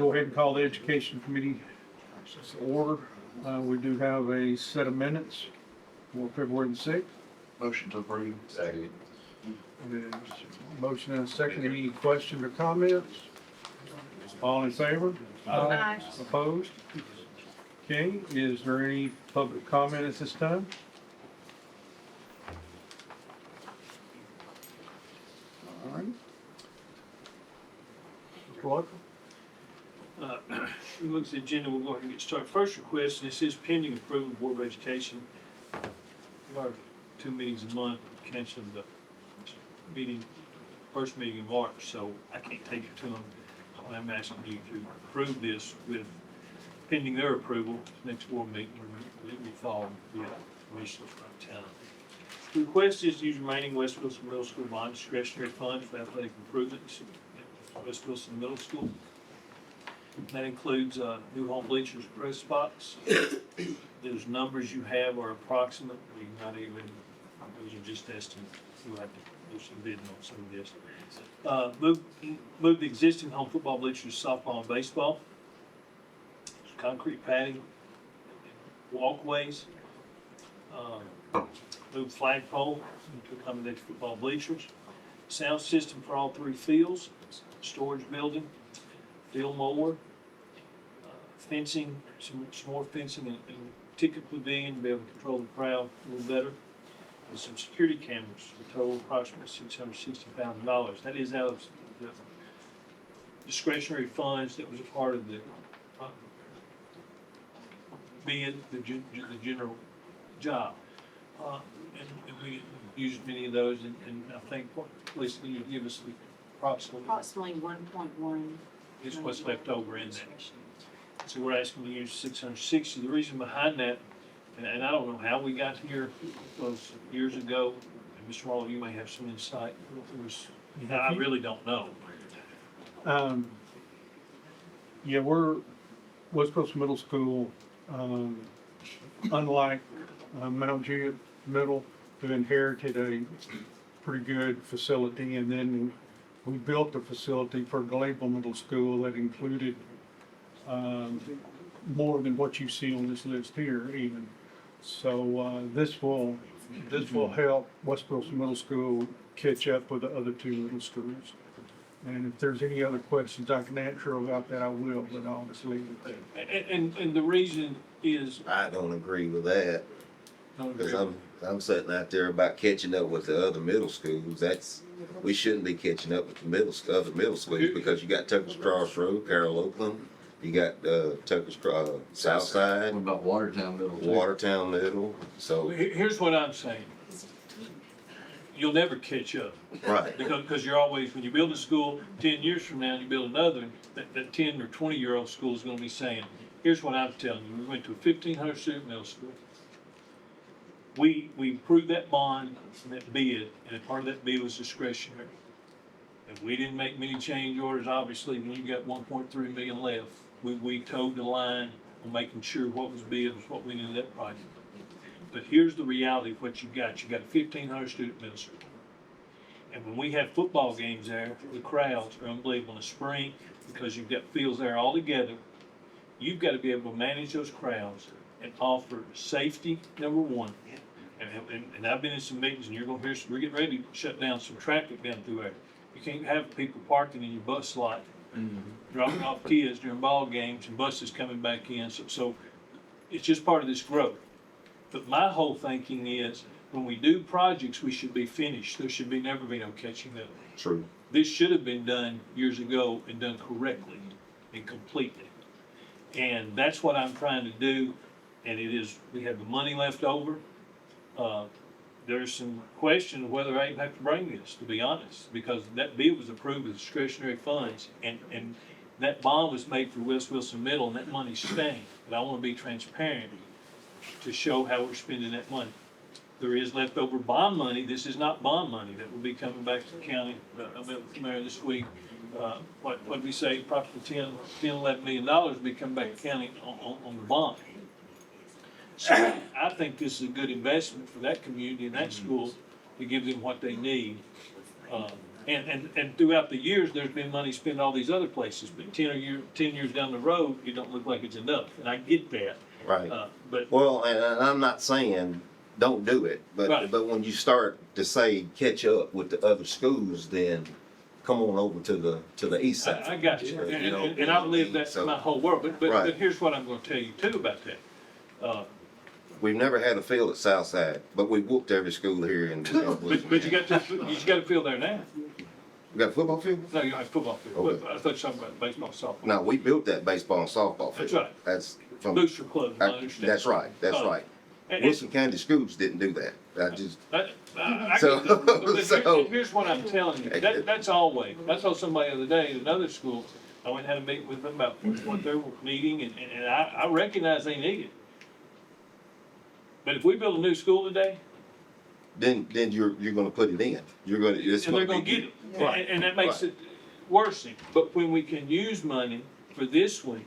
go ahead and call the Education Committee to order. We do have a set of minutes for February the 6th. Motion to approve. Second. There's a motion and a second. Any questions or comments? All in favor? Aye. Opposed? Okay, is there any public comment at this time? All right. Mr. Walker? Looks at the agenda, we'll go ahead and get started. First request, and this is pending approval of Board of Education. We are 2 meetings a month, cancel the meeting, first meeting in March, so I can't take it to them. I'm asking you to approve this with pending their approval. Next board meeting, it will fall via commissioners from town. The request is to use remaining West Wilson Middle School bond discretionary funds for athletic improvements at West Wilson Middle School. That includes new home bleachers, press spots. Those numbers you have are approximate, not even, those are just estimates. We'll have to do some bidding on some of this. Move the existing home football bleachers, softball and baseball. Concrete padding, walkways. Move flagpole to accommodate football bleachers. Sound system for all 3 fields. Storage building. Field mower. Fencing, some more fencing and ticket pavilion to be able to control the crowd a little better. And some security cameras for a total of approximately $660,000. That is out of the discretionary funds that was a part of the bid, the general job. And we used many of those, and I think, Lisa, can you give us the Approximately 1.1. is what's left over in there. So we're asking to use 660. The reason behind that, and I don't know how we got here, was years ago, and Mr. Marlowe, you may have some insight. It was, I really don't know. Yeah, we're West Coast Middle School, unlike Mount Juliet Middle, who inherited a pretty good facility, and then we built a facility for Galable Middle School that included more than what you see on this list here even. So this will help West Wilson Middle School catch up with the other 2 middle schools. And if there's any other questions I can answer about that, I will, but I'll just leave it there. And the reason is, I don't agree with that, because I'm sitting out there about catching up with the other middle schools. We shouldn't be catching up with the other middle schools, because you got Tucker's Cross Road, Carroll Oakland, you got Tucker's Cross, Southside, What about Watertown Middle? too? Watertown Middle, so, here's what I'm saying. You'll never catch up. right. Because you're always, when you build a school, 10 years from now, you build another, that 10 or 20-year-old school is gonna be saying, here's what I'm telling you, we went to a 1,500 student middle school. We approved that bond and that bid, and a part of that bid was discretionary. And we didn't make many change orders, obviously, when you got 1.3 million left. We toed the line on making sure what was bid was what we needed that project. But here's the reality of what you got. You got a 1,500 student middle school. And when we have football games there, the crowds are unbelievable in the spring, because you've got fields there all together. You've got to be able to manage those crowds and offer safety, number one. And I've been in some meetings, and you're gonna hear, we're getting ready to shut down some traffic down through there. You can't have people parking in your bus lot, dropping off kids during ball games and buses coming back in. So it's just part of this growth. But my whole thinking is, when we do projects, we should be finished. There should be never be no catching up. True. This should have been done years ago and done correctly and completely. And that's what I'm trying to do. And it is, we have the money left over. There's some question of whether I even have to bring this, to be honest, because that bid was approved with discretionary funds, and that bond was made for West Wilson Middle, and that money's staying. But I want to be transparent to show how we're spending that money. There is leftover bond money. This is not bond money that will be coming back to the county. I met with the mayor this week. What did we say? Approximately $11 million will be coming back to the county on the bond. So I think this is a good investment for that community and that school to give them what they need. And throughout the years, there's been money spent all these other places, but 10 years down the road, it don't look like it's enough, and I get that. Right. But, Well, and I'm not saying don't do it, Right. but when you start to say catch up with the other schools, then come on over to the east side. I got you, You know, and I've lived that so- my whole world, but Right. here's what I'm gonna tell you too about that. We've never had a field at Southside, but we whooped every school here in. But you got a field there now. We got a football field? No, you don't have a football field. Okay. I thought you were talking about baseball, softball. No, we built that baseball and softball field. That's right. That's from. Booster club, I understand. That's right, that's Uh, right. And- Wilson County Schools didn't do that. I So- get that, but so- here's what I'm telling you, that's always, I told somebody the other day at another school, I went and had a meeting with them about what they were needing, and I recognize they need it. But if we build a new school today, Then you're gonna put it in. You're gonna, it's and they're gonna gonna be. get it, Right. and that makes it worse. But when we can use money for this one,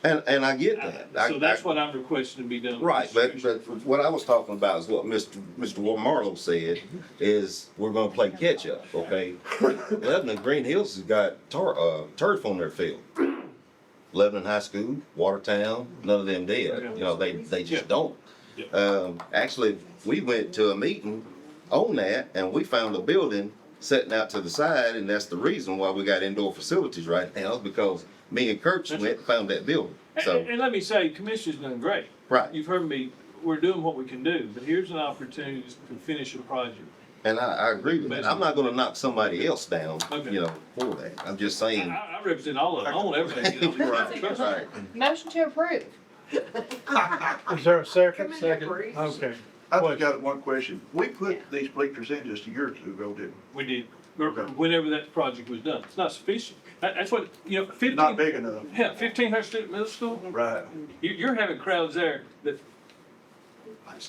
And I get that. so that's what I'm requesting to be done. with Right, this but what I was talking about is what Mr. Marlowe said, is we're gonna play catch-up, okay? Lebanon Green Hills has got turf on their field. Lebanon High School, Watertown, none of them did, you know, they just don't. Actually, we went to a meeting on that, and we found a building sitting out to the side, and that's the reason why we got indoor facilities right now, is because me and Kurt went and found that building, so, And let me say, Commissioner's done great. right. You've heard me, we're doing what we can do, but here's an opportunity to finish a project. And I agree with that. I'm not gonna knock somebody else down, Okay. you know, for that. I'm just saying. I represent all of them, I want everything. you know. Right, right. Motion to approve. Is there a second? Second. Okay. I just got one question. We put these bleachers in just a year or two ago, didn't We did, or Okay. whenever that project was done. It's not sufficient. That's what, you know, we? Not 15, big enough. yeah, 1,500 student middle school, Right. you're having crowds there that,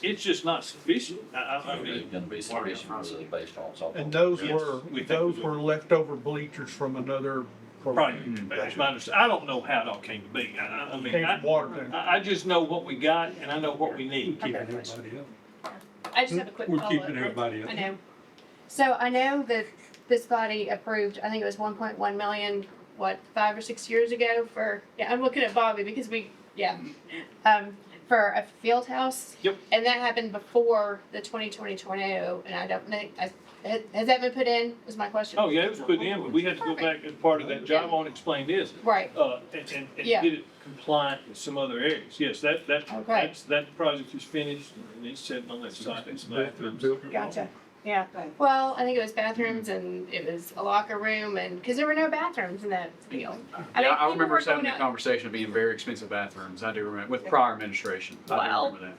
it's just not sufficient. I mean, It's gonna be sufficient for the baseball and softball. And those Yes, we think those we were leftover bleachers from another right, program. that's my understanding. I don't know how it all came to be. I mean, Came from Watertown. I just know what we got and I know what we need. I just have a quick We're follow-up. keeping everybody up. I know. So I know that this body approved, I think it was 1.1 million, 5 or 6 years ago for, yeah, I'm looking at Bobby because for a field house. Yep. And that happened before the 2020 tornado, and I don't know, has that been put in, is my question? Oh, yeah, it was put in, but we had to go back as part of that job. I want to explain this. Right, And Yeah. get it compliant with some other areas. Yes, Okay. that project is finished and it's sitting on that site. It's bathrooms. gotcha, yeah. Well, I think it was bathrooms and it was a locker room and, because there were no bathrooms in that field. Yeah, think I people remember were us having going a out- conversation of being very expensive bathrooms. I do remember, with prior administration. I do Well, remember that.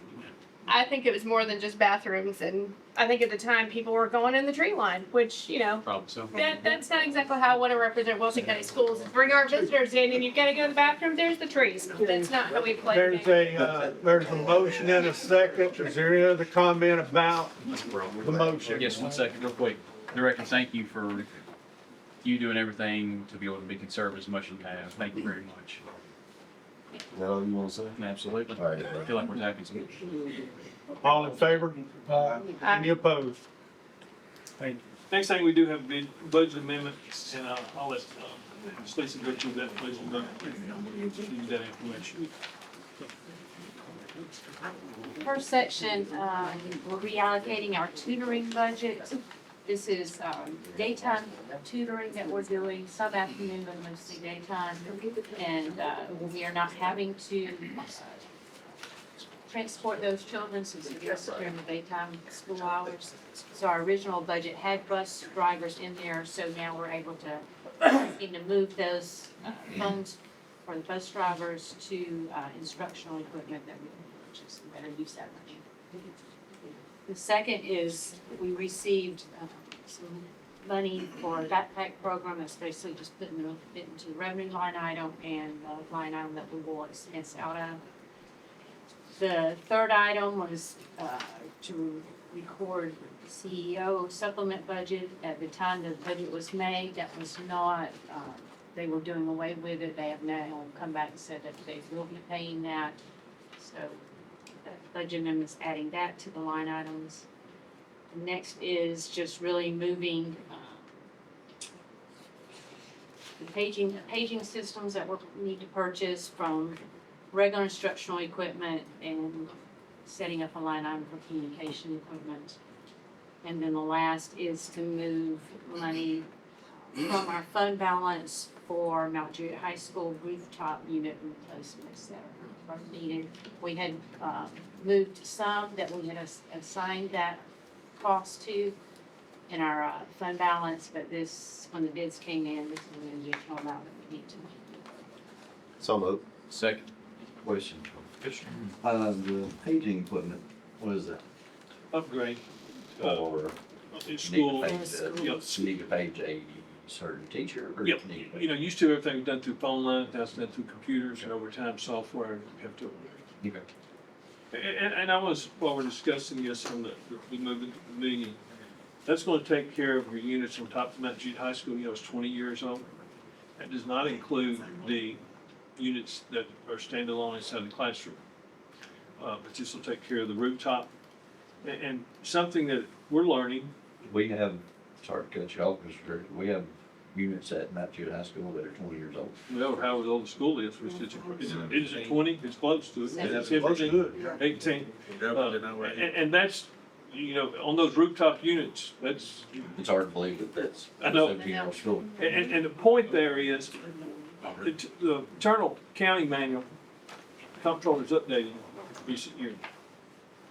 I think it was more than just bathrooms, and I think at the time people were going in the tree line, which, you know, Probably so. that's not exactly how I want to represent Wilson County Schools. Is bring our visitors in and you've got to go to the bathroom, there's the trees. That's not how we play. There's there's a motion and a second. Is there any other comment about the motion? Yes, 1 second, real quick. Director, thank you for you doing everything to be able to be conservative as much as you have. Thank you very much. Is that all you wanna say? Absolutely. All right. I feel like we're tapping some. All in favor? Any opposed? Thank you. Next thing, we do have a budget amendment, and I'll let Stacy go through that budget amendment. Give you that information. First section, We're reallocating our tutoring budget. This is daytime tutoring that we're doing, some afternoon, but mostly daytime. And we are not having to transport those children since it is during the daytime school hours. So our original budget had bus drivers in there, so now we're able to move those funds for the bus drivers to instructional equipment that we can purchase and better use that money. The second is we received some money for a backpack program. That's basically just putting it into the revenue line item and the line item that we will expense out of. The third item was to record CEO supplement budget. At the time the budget was made, that was not, they were doing away with it. They have now come back and said that they will be paying that. So budget amendments adding that to the line items. The next is just really moving the paging systems that we need to purchase, from regular instructional equipment and setting up a line item for communication equipment. And then the last is to move money from our fund balance for Mount Juliet High School rooftop unit replacements that are needed. We had moved some that we had assigned that cost to in our fund balance, but this, when the bids came in, this is an additional amount that we need to make. So moved. Second. Question. Yes, sir. The paging equipment, what is that? Upgrade, Or in you school. need to page, Yep. you need to page a certain teacher or Yep. you need to You know, used to everything was done through phone line, now it's done through computers, and over time, software, you have to upgrade. Okay. And I was, while we're discussing this on the moving meeting, that's gonna take care of your units on top of Mount Jude High School, you know, it's 20 years old. That does not include the units that are standalone inside the classroom. But this will take care of the rooftop. And something that we're learning, We have, sorry to cut you off, Mr. Director, we have units at Mount Jude High School that are 20 years old. well, how old the school is, which is it 20? It's close to it. It's Close 15, to it, yeah. 18. And that's, you know, on those rooftop units, that's, It's hard to believe that that's I a know. 17-year-old school. and the point there is, the internal county manual, comptroller's updating recent years.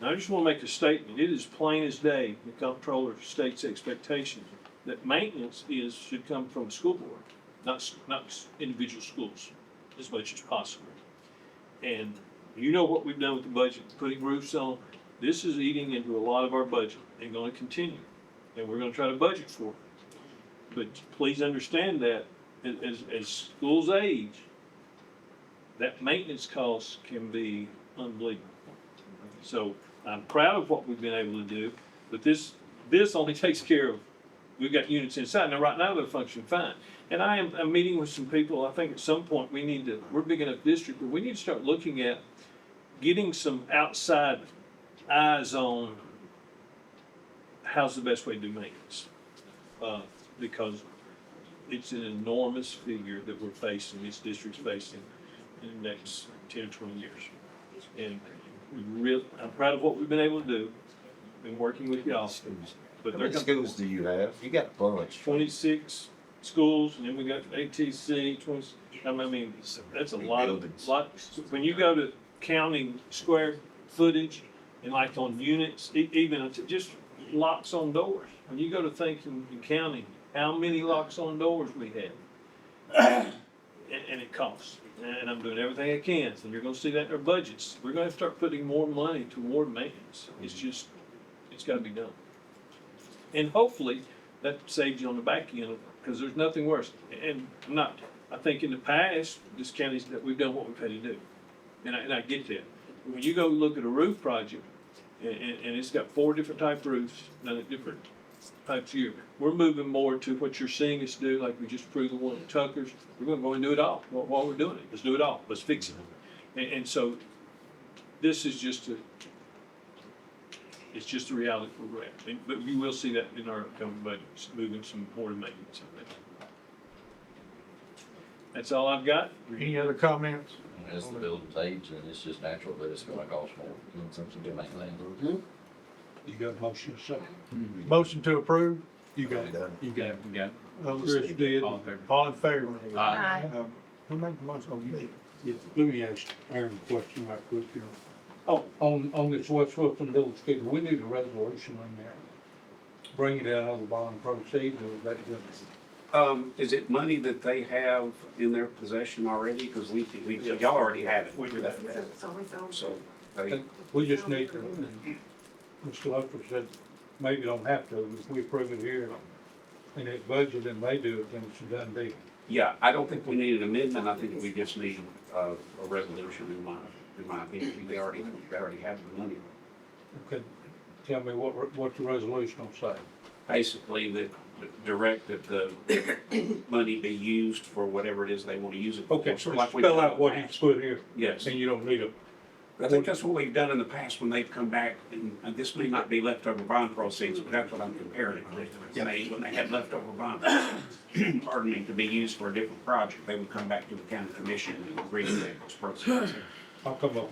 Now, I just wanna make a statement, it is plain as day, the comptroller states expectations, that maintenance should come from the school board, not individual schools, as much as possible. And you know what we've done with the budget, putting roofs on, this is eating into a lot of our budget and gonna continue. And we're gonna try to budget for it. But please understand that as schools age, that maintenance cost can be unbelievable. So I'm proud of what we've been able to do, but this only takes care of, we've got units inside. Now, right now, they're functioning fine. And I'm meeting with some people, I think at some point, we're big enough district, but we need to start looking at getting some outside eyes on how's the best way to do maintenance. Because it's an enormous figure that we're facing, this district's facing in the next 10 or 20 years. And I'm proud of what we've been able to do, been working with y'all. But How they're many gonna, schools do you have? You got a bunch. 26 schools, and then we got ATC, 20, I mean, that's a lot of, Buildings. when you go to counting square footage, and like on units, even just locks on doors. When you go to thinking and counting how many locks on doors we have, and it costs. And I'm doing everything I can, and you're gonna see that in our budgets. We're gonna have to start putting more money toward maintenance. It's gotta be done. And hopefully, that saves you on the back end, because there's nothing worse. And I think in the past, this county's, that we've done what we've had to do. And I get that. When you go look at a roof project, and it's got 4 different type roofs, done at different types of year, we're moving more to what you're seeing us do, like we just approved the one at Tucker's. We're gonna go and do it all while we're doing it. Let's do it all. Let's fix it. And so, this is it's just a reality where we're at. But you will see that in our upcoming budgets, moving some more to maintenance. That's all I've got. Any other comments? As the buildings age, and it's just natural that it's gonna cost more to maintain. You got a motion, second? Motion to approve? You got it. You got it. You got it? Chris did. All in favor? All in favor? Aye. Who made the motion? Oh, you did. Yeah, let me ask Aaron a question right quick here. Oh. On this West Wilson Middle School, we need a resolution on there. Bring it out of the bond proceeds, or is that just? Is it money that they have in their possession already? Because y'all already have it. We do that. So, We just need to, Mr. Loper said, maybe don't have to, if we approve it here and it's budgeted and they do it, then it's a done deal. yeah, I don't think we need an amendment. I think we just need a resolution in my opinion. They already have the money. Okay, tell me what the resolution will say. Basically, that direct that the money be used for whatever it is they want to use it for. Okay, so like we've spell done out what in the he's past. put here, Yes, and you don't need I think that's what we've done in the past when they've come back, and this may not be leftover bond proceeds, but that's what I'm comparing it to. When they had leftover bond, pardon me, to be used for a different project, they would come back to the county commission and agree to those proceeds. I'll come up.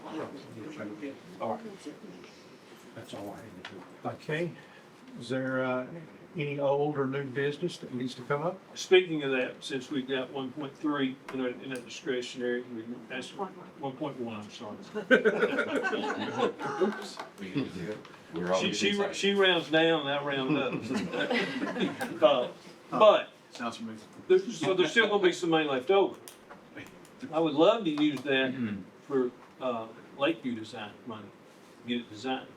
All right. That's all I had to do. Okay, is there, any old or new business that needs to come up? Speaking of that, since we got 1.3 in that discretionary, we asked 1.1, I'm sorry. She rounds down, and I round up. But Sounds familiar. there's still gonna be some money left over. I would love to use that for, Lakeview design money, get it designed.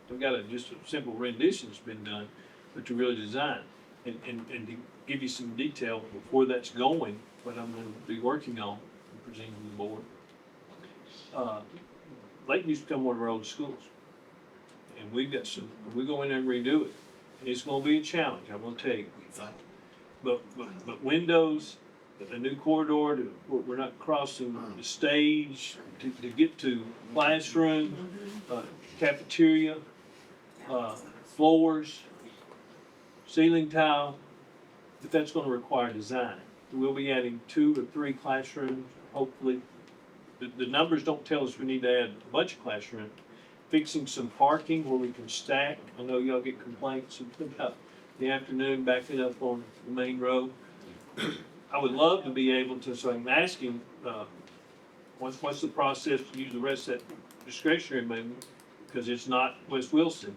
We've got just a simple rendition that's been done, but to really design and to give you some detail before that's going, what I'm gonna be working on and presenting to the board. Lakeview's become one of our oldest schools. And we go in there and redo it. And it's gonna be a challenge, I'm gonna tell you. But windows, a new corridor, we're not crossing the stage to get to classroom, cafeteria, floors, ceiling tile, but that's gonna require design. We'll be adding 2 or 3 classrooms, hopefully. The numbers don't tell us we need to add a bunch of classrooms. Fixing some parking where we can stack. I know y'all get complaints about the afternoon backing up on the main road. I would love to be able to, so I'm asking, what's the process to use the rest of that discretionary money? Because it's not West Wilson.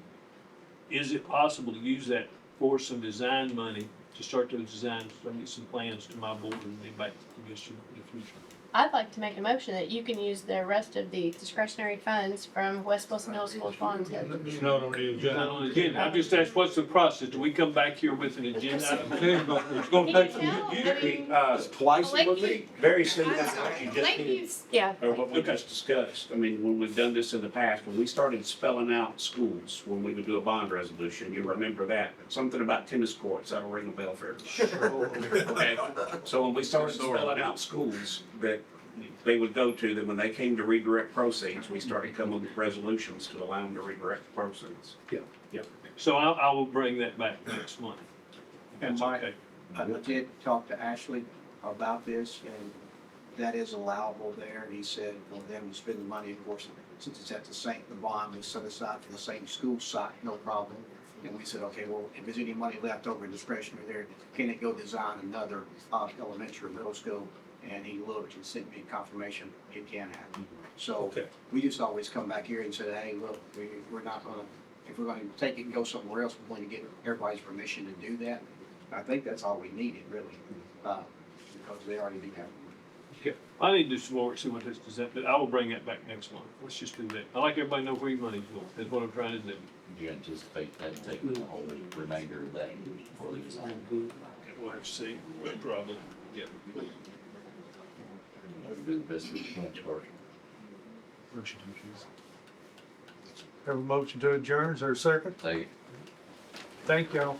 Is it possible to use that for some design money to start those designs, so I get some plans to my board and then back to the commission in the future? I'd like to make a motion that you can use the rest of the discretionary funds from West Wilson Middle School's bond to It's not on the Not agenda. on the agenda. I'm just asking, what's the process? Do we come back here with an agenda? It's gonna take some. Usually, twice a week, very soon after you just did. Yeah. Or what we just discussed, I mean, when we've done this in the past, when we started spelling out schools, when we would do a bond resolution, you remember that. Something about tennis courts, that'll ring a bell for everybody. Okay, so when we started spelling out schools that they would go to, then when they came to redirect proceeds, we started coming with resolutions to allow them to redirect the proceeds. So I will bring that back next month. And That's Mike, okay. I did talk to Ashley about this, and that is allowable there, and he said, well, them to spend the money, of course, since it's at the bond was set aside for the same school site, no problem. And we said, okay, well, if there's any money left over in discretionary there, can it go design another, elementary or middle school? And he looked and sent me confirmation, it can happen. So, Okay. we just always come back here and say, hey, look, we're not gonna, if we're gonna take it and go somewhere else, we're going to get everybody's permission to do that. I think that's all we needed, really, because they already do have. I need to do some more, see what this does that, but I will bring that back next month. Let's just do that. I like everybody to know where your money's going. That's what I'm trying to do. Do you anticipate that taking the whole remainder of that for the design? We'll have to see, probably, yeah. Have a motion to adjourn, is there a second? They, Thank y'all.